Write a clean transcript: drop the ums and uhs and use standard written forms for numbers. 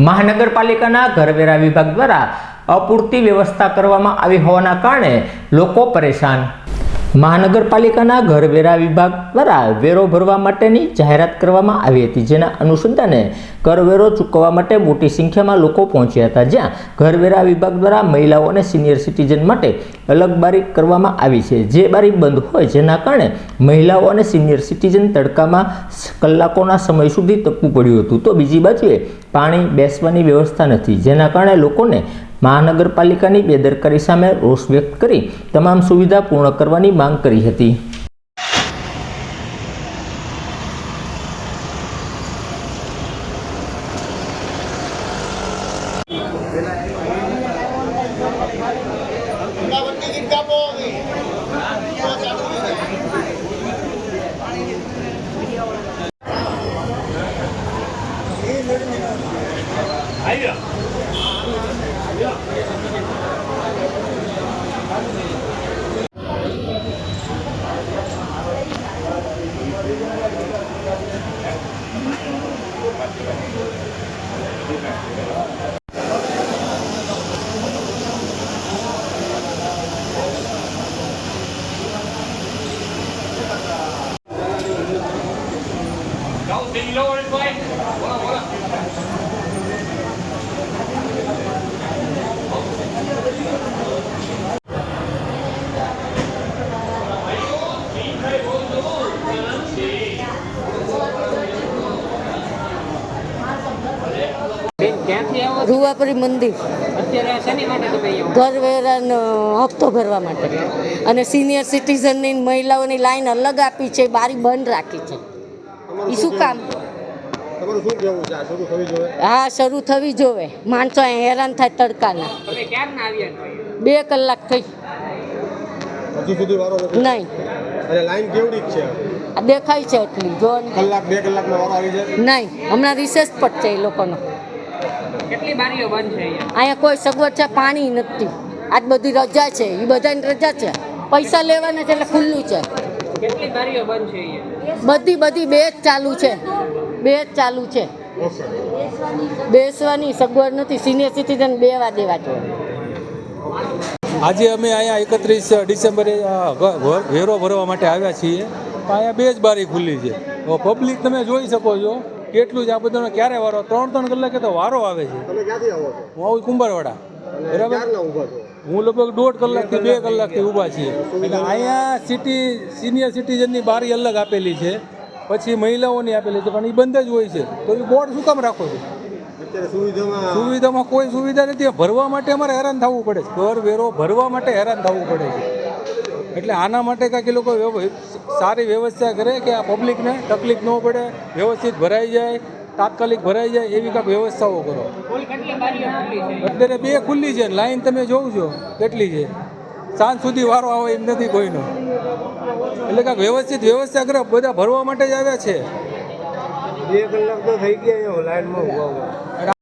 મહાનગરપાલિકાના ઘરવેરા વિભાગ દ્વારા અપૂરતી વ્યવસ્થા કરવામાં આવી હોવાના કારણે લોકો પરેશાન। મહાનગરપાલિકાના ઘરવેરા વિભાગ દ્વારા વેરો ભરવા માટેની જાહેરાત કરવામાં આવી હતી, જેના અનુસંધાને કરવેરો ચૂકવવા માટે મોટી સંખ્યામાં લોકો પહોંચ્યા હતા। જ્યાં ઘરવેરા વિભાગ દ્વારા મહિલાઓ અને સિનિયર સિટીઝન માટે અલગ બારી કરવામાં આવી છે, જે બારી બંધ હોય, જેના કારણે મહિલાઓ અને સિનિયર સિટીઝન તડકામાં કલાકોના સમય સુધી તપવું પડ્યું હતું। તો બીજી બાજુએ પાણી બેસવાની વ્યવસ્થા નથી, જેના કારણે લોકોને મહાનગરપાલિકાની બેદરકારી સામે રોષ વ્યક્ત કરી તમામ સુવિધા પૂર્ણ કરવાની માંગ કરી હતી। રૂવાપરી મંદિર ઘરવેરાનો હપ્તો ભરવા માટે અને સિનિયર સિટીઝનની મહિલાઓની લાઈન અલગ આપી છે, બારી બંધ રાખી છે। એ શું કામ? હા, શરૂ થવી જોવે। માણસો હેરાન થાય તડકાના। 2 કલાક થઈ નહીં, દેખાય છે એટલી જો નહીં। હમણાં રિસેસ પર છે એ લોકોનો। કેટલી બારીઓ બંધ છે અહીંયા? કોઈ સગવડ છે? પાણી નથી। આજ બધી રજા છે, એ બધાની રજા છે, પૈસા લેવાના છે એટલે ખુલ્લું છે। કેટલી બારીઓ બંધ છે બધી 2 જ ચાલુ છે, 2 જ ચાલુ છે। બેસવાની સગવડ નથી, સિનિયર સિટીઝન બેવા દેવા જોઈએ। આજે અમે અહીંયા 31 ડિસેમ્બરે વેરો ભરવા માટે આવ્યા છીએ। અહીંયા 2 જ બારી ખુલ્લી છે। પબ્લિક તમે જોઈ શકો છો કેટલું જ આ બધાનો ક્યારે વારો 3 કલાકે તો વારો આવે છે। તમે ક્યાંથી આવો છો? હું આવું કુંભારવાડા, બરાબર। હું લગભગ 1.5 કલાકથી 2 કલાકથી ઊભા છીએ। એટલે અહીંયા સિનિયર સિટીઝનની બારી અલગ આપેલી છે, પછી મહિલાઓની આપેલી છે, પણ એ બંધ જ હોય છે। તો એ બોર્ડ શું કામ રાખો છો? સુવિધામાં કોઈ સુવિધા નથી। ભરવા માટે અમારે હેરાન થવું પડે છે, કર વેરો ભરવા માટે હેરાન થવું પડે છે। એટલે આના માટે કાંઈક એ લોકો સારી વ્યવસ્થા કરે કે આ પબ્લિકને તકલીફ ન પડે, વ્યવસ્થિત ભરાઈ જાય, તાત્કાલિક ભરાઈ જાય, એવી કાંઈક વ્યવસ્થાઓ કરો। અત્યારે 2 ખુલ્લી છે, લાઈન તમે જોવ છો કેટલી છે। સાંજ સુધી વારો આવે એમ નથી કોઈનો। એટલે કાંઈક વ્યવસ્થિત વ્યવસ્થા કરે, બધા ભરવા માટે જ આવ્યા છે। 2 કલાક તો થઈ ગયા લાઈનમાં ઉભા